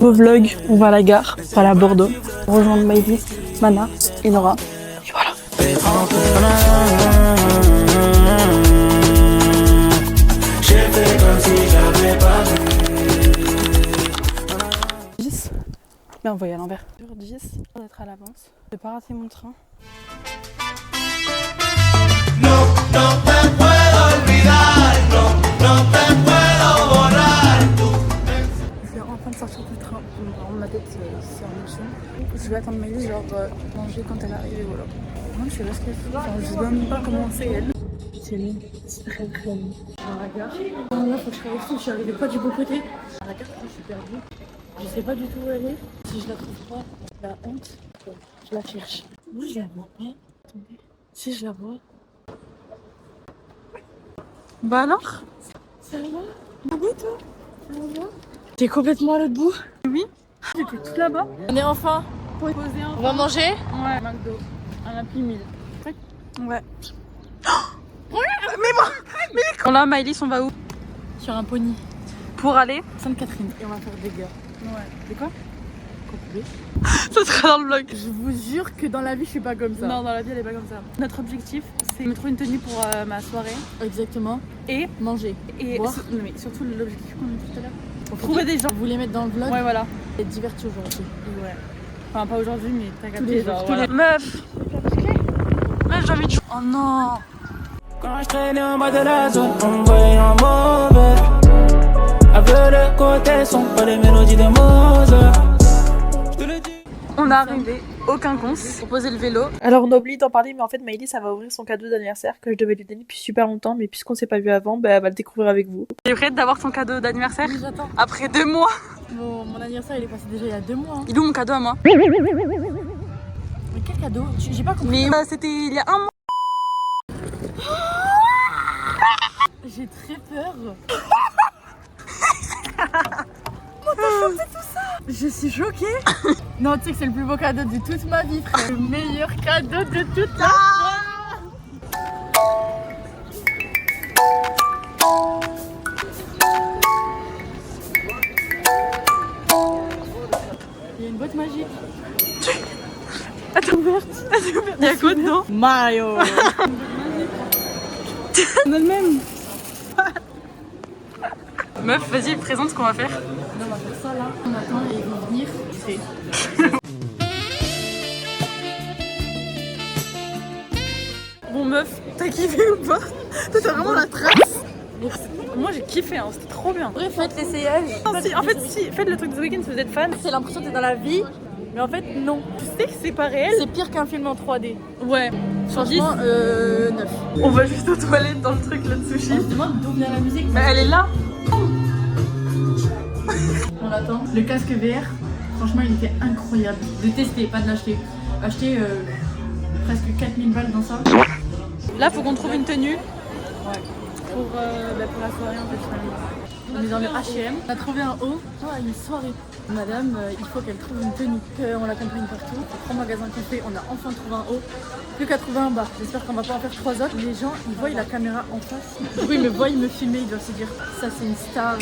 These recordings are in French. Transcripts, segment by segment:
Beau vlog, on va à la gare, on va aller à Bordeaux, rejoindre Maëlys, Mana et Nora. Et voilà. Mais on va y aller à l'envers. Sur 10, pour être à l'avance. Je vais pas rater mon train. No, no te puedo olvidar, no, no te puedo borrar. Je viens enfin de sortir du train. Dans ma tête, c'est en émotion. Je vais attendre Maëlys, genre manger quand elle arrive et voilà. Moi, je sais pas ce qu'elle fait. Enfin, je sais même pas comment c'est elle. C'est long, c'est très très long. Dans la gare. Là, faut que je traverse tout. Je suis arrivée pas du bon côté. À la gare, je suis perdue. Je sais pas du tout où elle est. Si je la trouve pas, la honte. Je la cherche. Moi, je la vois pas. Attendez. Si je la vois. Bah alors? Ça va? Oui, toi? Ça va? T'es complètement à l'autre bout? Oui. J'étais tout là-bas. On est enfin posé. On va manger? Ouais. McDo. Un Happy Meal. Ouais. Mais moi! Mais là, Maëlys, on va où? Sur un pony. Pour aller? Sainte-Catherine. Et on va faire des gars. Ouais. C'est quoi? Ça sera dans le vlog. Je vous jure que dans la vie, je suis pas comme ça. Non, dans la vie, elle est pas comme ça. Notre objectif, c'est me trouver une tenue pour ma soirée. Exactement. Et manger. Et boire. Mais surtout, l'objectif qu'on a dit tout à l'heure. Trouver des gens. Vous les mettre dans le vlog. Ouais, voilà. Et être divertis aujourd'hui. Ouais. Enfin, pas aujourd'hui, mais t'as capté. Genre, voilà. Meuf! Meuf, j'ai envie de jouer. Oh non! Quand je traînais en bas de la zone, on voyait un mauvais. Avec le côté son, pas les mélodies de Mozart. On est arrivé au Quinconce pour poser le vélo. Alors on a oublié d'en parler, mais en fait Maëlys, ça va ouvrir son cadeau d'anniversaire que je devais lui donner depuis super longtemps, mais puisqu'on s'est pas vu avant, bah, elle va le découvrir avec vous. T'es prête d'avoir ton cadeau d'anniversaire? Oui, j'attends. Après 2 mois. Bon, mon anniversaire il est passé déjà il y a 2 mois. Hein. Il est où mon cadeau à moi? Mais quel cadeau? J'ai pas compris. Mais c'était il y a 1 mois. J'ai très peur. Comment t'as chopé tout ça? Je suis choquée. Non, tu sais que c'est le plus beau cadeau de toute ma vie, frère. Le meilleur cadeau de toute la Il y a une boîte magique. Elle est ouverte. Elle est ouverte. Il y a quoi dedans? Mario. On a le même. Meuf, vas-y, présente ce qu'on va faire. On va faire ça là. On attend et ils vont venir. Bon meuf, t'as kiffé ou pas? Toi t'as vraiment la trace. Moi j'ai kiffé, hein, c'était trop bien. Bref, faites l'essayage. En fait, si, faites le truc de week-end si vous êtes fan. C'est l'impression que t'es dans la vie, mais en fait non. Tu sais que c'est pas réel. C'est pire qu'un film en 3D. Ouais. Franchement, 9. On va juste aux toilettes dans le truc là de sushi. On se demande d'où vient la musique. Bah elle est là. On attend. Le casque VR, franchement il était incroyable. De tester, pas de l'acheter. Acheter presque 4000 balles dans ça. Là faut qu'on trouve une tenue. Ouais. Pour la soirée en fait finalement. On est dans le H&M. On a trouvé un haut. Oh, une soirée. Madame, il faut qu'elle trouve une tenue. On l'accompagne partout. 3 magasins qu'on fait, on a enfin trouvé un haut. Plus qu'à trouver un bas. J'espère qu'on va pas en faire 3 autres. Les gens, ils voient la caméra en face. Oui, ils me voient, ils me filment, ils doivent se dire ça c'est une star.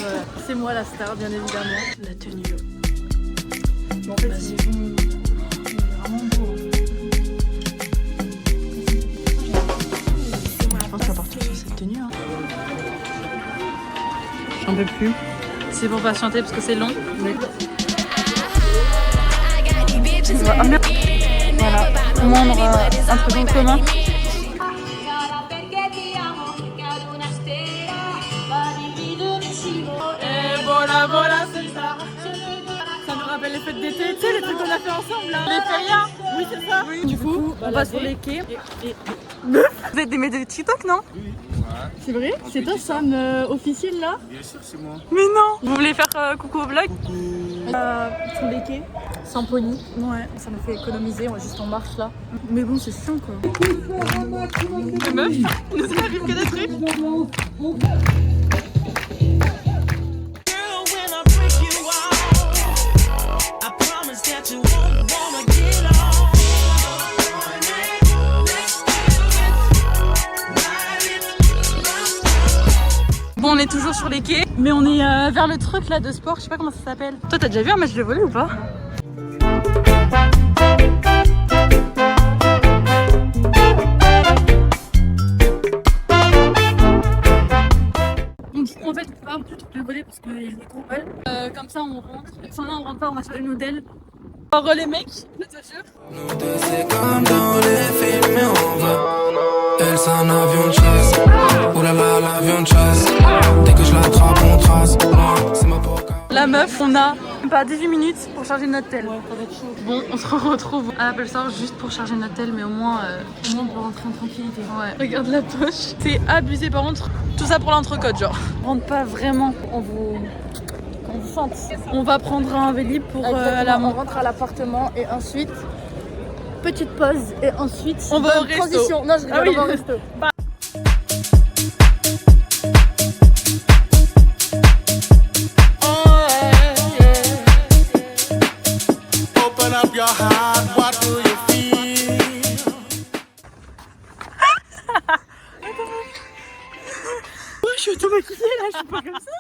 C'est moi la star, bien évidemment. La tenue. Bon, en fait, c'est vraiment beau. Je pense qu'on va partir sur cette tenue. Hein. J'en peux plus. C'est pour patienter parce que c'est long. Ah, merde. Voilà, au moins on aura un truc en commun. Ça me rappelle les fêtes d'été, tu sais les trucs qu'on a fait ensemble là. Les férias. Oui c'est ça. Oui, du coup on va sur les quais. Vous êtes des mecs de TikTok non? Oui. C'est vrai? C'est toi Sam officiel là? Bien sûr c'est moi. Mais non. Vous voulez faire coucou au vlog? Coucou. Sur les quais, sans pony. Ouais, ça nous fait économiser, on est juste en marche là. Mais bon, c'est chiant quoi. Les meufs, il nous arrive que des trucs. Bon, on on est toujours sur les quais, mais on est vers le truc là de sport, je sais pas comment ça s'appelle. Toi t'as déjà vu un match de volley ou pas? En fait, on va un peu de voler parce qu'il y a des gros balles. Comme ça, on rentre. Enfin, là, on rentre pas, on va faire une hôtel. Alors, les mecs, je t'assure. Nous deux, c'est comme dans les films, mais on va. Elle, c'est un avion de chasse. Oh là là, l'avion de chasse. Dès que je l'attrape, on trace. C'est ma poca. La meuf, on a pas 18 minutes pour charger notre tel. Ouais, ça va être chaud. Bon, on se retrouve à Apple Store juste pour charger notre tel, mais au moins on peut rentrer en tranquillité. Ouais, regarde la poche. C'est abusé par contre. Tout ça pour l'entrecôte, genre. On rentre pas vraiment. On vous chante. On va prendre un Vélib pour on rentre à l'appartement et ensuite petite pause et ensuite on va au resto. Transition. Non, je rigole, on va au resto. Open up your heart, what do you feel? Ouais, je suis automatisée là, je suis pas comme ça.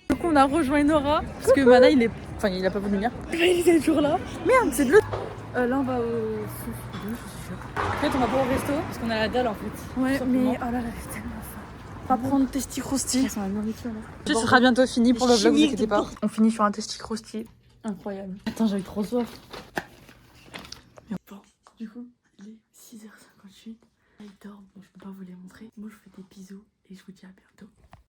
Du coup on a rejoint Nora parce que Mana il a pas voulu venir. Il est toujours là. Merde, c'est de l'autre. Là on va au en fait on va pas au resto parce qu'on a la dalle en fait. Ouais mais oh là là j'ai tellement faim. On va prendre testi crosti. Ça va nourriture là. Ce sera bientôt fini pour le vlog, vous inquiétez pas. On finit sur un testi crosti. Incroyable. Attends, j'avais trop soif. Bon, du coup, il est 6h58. Là, il dort, donc je peux pas vous les montrer. Moi, je vous fais des bisous et je vous dis à bientôt.